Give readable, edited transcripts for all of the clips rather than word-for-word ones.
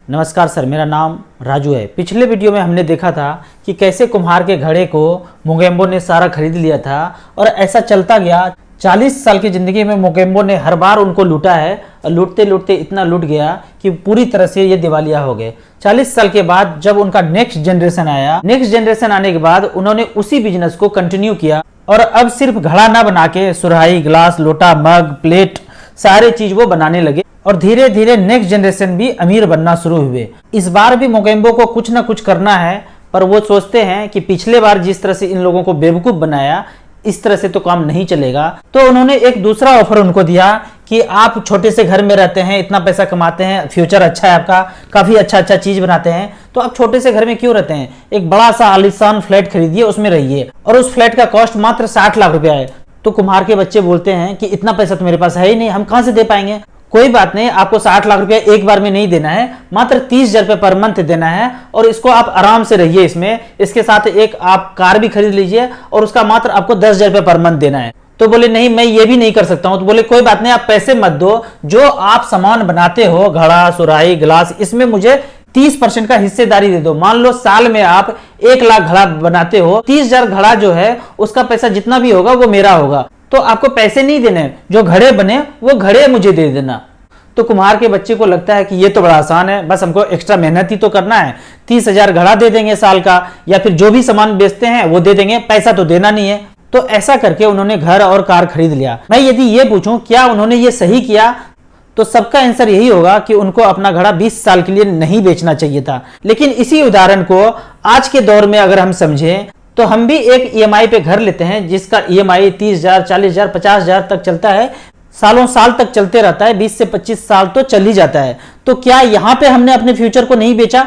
नमस्कार सर, मेरा नाम राजू है। पिछले वीडियो में हमने देखा था कि कैसे कुम्हार के घड़े को मोगेम्बो ने सारा खरीद लिया था और ऐसा चलता गया। 40 साल की ज़िंदगी में मोगेम्बो ने हर बार उनको लूटा है और लूटते लूटते इतना लूट गया कि पूरी तरह से ये दिवालिया हो गए। 40 साल के बाद जब उनका नेक्स्ट जनरेशन आया, नेक्स्ट जनरेशन आने के बाद उन्होंने उसी बिजनेस को कंटिन्यू किया और अब सिर्फ घड़ा ना बना के सुराही, गिलास, लोटा, मग, प्लेट सारे चीज वो बनाने लगे और धीरे धीरे नेक्स्ट जनरेशन भी अमीर बनना शुरू हुए। इस बार भी मोगेम्बो को कुछ ना कुछ करना है, पर वो सोचते हैं कि पिछले बार जिस तरह से इन लोगों को बेवकूफ बनाया, इस तरह से तो काम नहीं चलेगा। तो उन्होंने एक दूसरा ऑफर उनको दिया कि आप छोटे से घर में रहते हैं, इतना पैसा कमाते हैं, फ्यूचर अच्छा है आपका, काफी अच्छा अच्छा चीज बनाते हैं, तो आप छोटे से घर में क्यों रहते हैं, एक बड़ा सा आलीशान फ्लैट खरीदिए, उसमें रहिए। और उस फ्लैट का कॉस्ट मात्र 60 लाख रुपया है। तो कुम्हार के बच्चे बोलते हैं कि इतना पैसा तो मेरे पास है ही नहीं, हम कहां से दे पाएंगे। कोई बात नहीं, आपको 60 लाख रुपया एक बार में नहीं देना है, मात्र 30,000 रुपये पर मंथ देना है और इसको आप आराम से रहिए इसमें। इसके साथ एक आप कार भी खरीद लीजिए और उसका मात्र आपको 10,000 रुपये पर मंथ देना है। तो बोले नहीं, मैं ये भी नहीं कर सकता हूं। तो बोले कोई बात नहीं, आप पैसे मत दो, जो आप सामान बनाते हो, घड़ा, सुराही, गिलास, इसमें मुझे 30% का हिस्सेदारी दे दो। मान लो साल में आप 1 लाख घड़ा बनाते हो, 30,000 घड़ा जो है उसका पैसा जितना भी होगा वो मेरा होगा। तो आपको पैसे नहीं देने, जो घड़े बने वो घड़े मुझे दे देना। तो कुम्हार के बच्चे को लगता है कि ये तो बड़ा आसान है, बस हमको एक्स्ट्रा मेहनत ही तो करना है। 30,000 घड़ा दे देंगे साल का, या फिर जो भी सामान बेचते हैं वो दे देंगे, पैसा तो देना नहीं है। तो ऐसा करके उन्होंने घर और कार खरीद लिया। मैं यदि ये पूछूं क्या उन्होंने ये सही किया, तो सबका आंसर यही होगा कि उनको अपना घड़ा 20 साल के लिए नहीं बेचना चाहिए था। लेकिन इसी उदाहरण को आज के दौर में अगर हम समझें, तो हम भी एक ईएमआई पे घर लेते हैं जिसका ईएमआई 30,000, 40,000, 50,000 तक चलता है, सालों साल तक चलते रहता है, 20 से 25 साल तो चल ही जाता है। तो क्या यहां पे हमने अपने फ्यूचर को नहीं बेचा?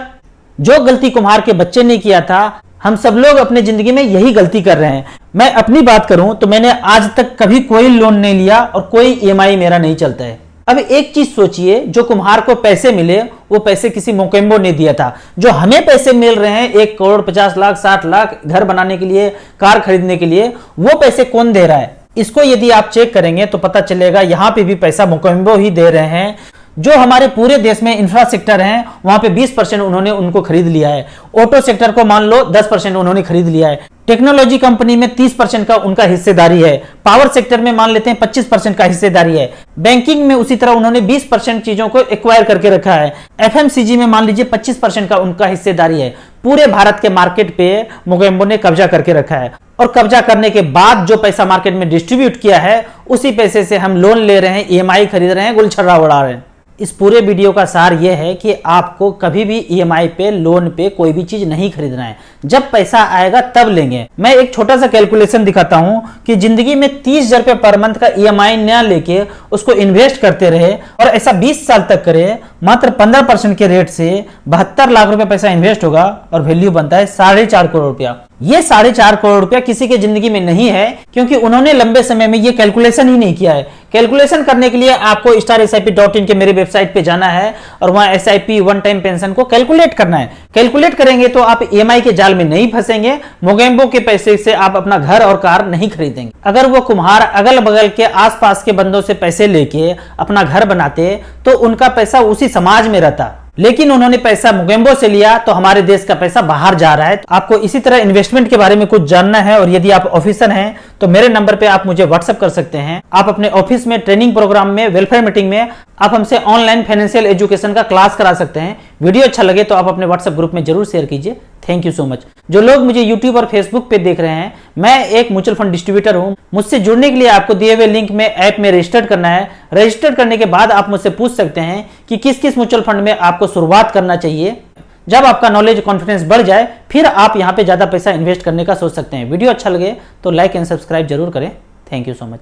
जो गलती कुम्हार के बच्चे ने किया था, हम सब लोग अपने जिंदगी में यही गलती कर रहे हैं। मैं अपनी बात करूं तो मैंने आज तक कभी कोई लोन नहीं लिया और कोई ईएमआई मेरा नहीं चलता है। अब एक चीज सोचिए, जो कुम्हार को पैसे मिले वो पैसे किसी मोगेम्बो ने दिया था। जो हमें पैसे मिल रहे हैं 1 करोड़ 50 लाख 60 लाख घर बनाने के लिए, कार खरीदने के लिए, वो पैसे कौन दे रहा है? इसको यदि आप चेक करेंगे तो पता चलेगा यहां पे भी पैसा मोगेम्बो ही दे रहे हैं। जो हमारे पूरे देश में इंफ्रास्ट्रक्चर है वहां पे 20% उन्होंने उनको खरीद लिया है। ऑटो सेक्टर को मान लो 10% उन्होंने खरीद लिया है। टेक्नोलॉजी कंपनी में 30% का उनका हिस्सेदारी है। पावर सेक्टर में मान लेते हैं 25% का हिस्सेदारी है। बैंकिंग में उसी तरह उन्होंने 20% चीजों को एक्वायर करके रखा है। एफएमसीजी में मान लीजिए 25% का उनका हिस्सेदारी है। पूरे भारत के मार्केट पे मोगेम्बो ने कब्जा करके रखा है और कब्जा करने के बाद जो पैसा मार्केट में डिस्ट्रीब्यूट किया है, उसी पैसे से हम लोन ले रहे हैं, ईएमआई खरीद रहे हैं, गुलछर्रा उड़ा रहे हैं। इस पूरे वीडियो का सार यह है कि आपको कभी भी ईएमआई पे, लोन पे कोई भी चीज नहीं खरीदना है। जब पैसा आएगा तब लेंगे। मैं एक छोटा सा कैलकुलेशन दिखाता हूं कि जिंदगी में 30,000 रुपये पर मंथ का ईएमआई न लेके उसको इन्वेस्ट करते रहे और ऐसा 20 साल तक करे, मात्र 15% के रेट से 72 लाख रुपए पैसा इन्वेस्ट होगा और वैल्यू बनता है 4.5 करोड़ रुपया। ये 4.5 करोड़ रुपया किसी के जिंदगी में नहीं है, क्योंकि उन्होंने लंबे समय में ये कैलकुलेशन ही नहीं किया है। कैलकुलेशन करने के लिए आपको StarSIP.in के मेरे वेबसाइट पे जाना है और वहां SIP वन टाइम पेंशन को कैलकुलेट करना है। कैलकुलेट करेंगे तो आप ईएमआई के जाल में नहीं फंसेंगे, मोगेम्बो के पैसे से आप अपना घर और कार नहीं खरीदेंगे। अगर वो कुम्हार अगल बगल के आसपास के बंदों से पैसे लेके अपना घर बनाते तो उनका पैसा उसी समाज में रहता, लेकिन उन्होंने पैसा मोगेम्बो से लिया तो हमारे देश का पैसा बाहर जा रहा है। आपको इसी तरह इन्वेस्टमेंट के बारे में कुछ जानना है और यदि आप ऑफिसर हैं तो मेरे नंबर पे आप मुझे व्हाट्सएप कर सकते हैं। आप अपने ऑफिस में, ट्रेनिंग प्रोग्राम में, वेलफेयर मीटिंग में आप हमसे ऑनलाइन फाइनेंशियल एजुकेशन का क्लास करा सकते हैं। वीडियो अच्छा लगे तो आप अपने व्हाट्सएप ग्रुप में जरूर शेयर कीजिए। Thank you so much. जो लोग मुझे यूट्यूब और फेसबुक पे देख रहे हैं, मैं एक म्यूचुअल फंड डिस्ट्रीब्यूटर हूं। मुझसे जुड़ने के लिए आपको दिए हुए लिंक में ऐप में रजिस्टर करना है। रजिस्टर करने के बाद आप मुझसे पूछ सकते हैं कि किस किस म्यूचुअल फंड में आपको शुरुआत करना चाहिए। जब आपका नॉलेज, कॉन्फिडेंस बढ़ जाए, फिर आप यहां पे ज्यादा पैसा इन्वेस्ट करने का सोच सकते हैं। वीडियो अच्छा लगे तो लाइक एंड सब्सक्राइब जरूर करें। Thank you so much.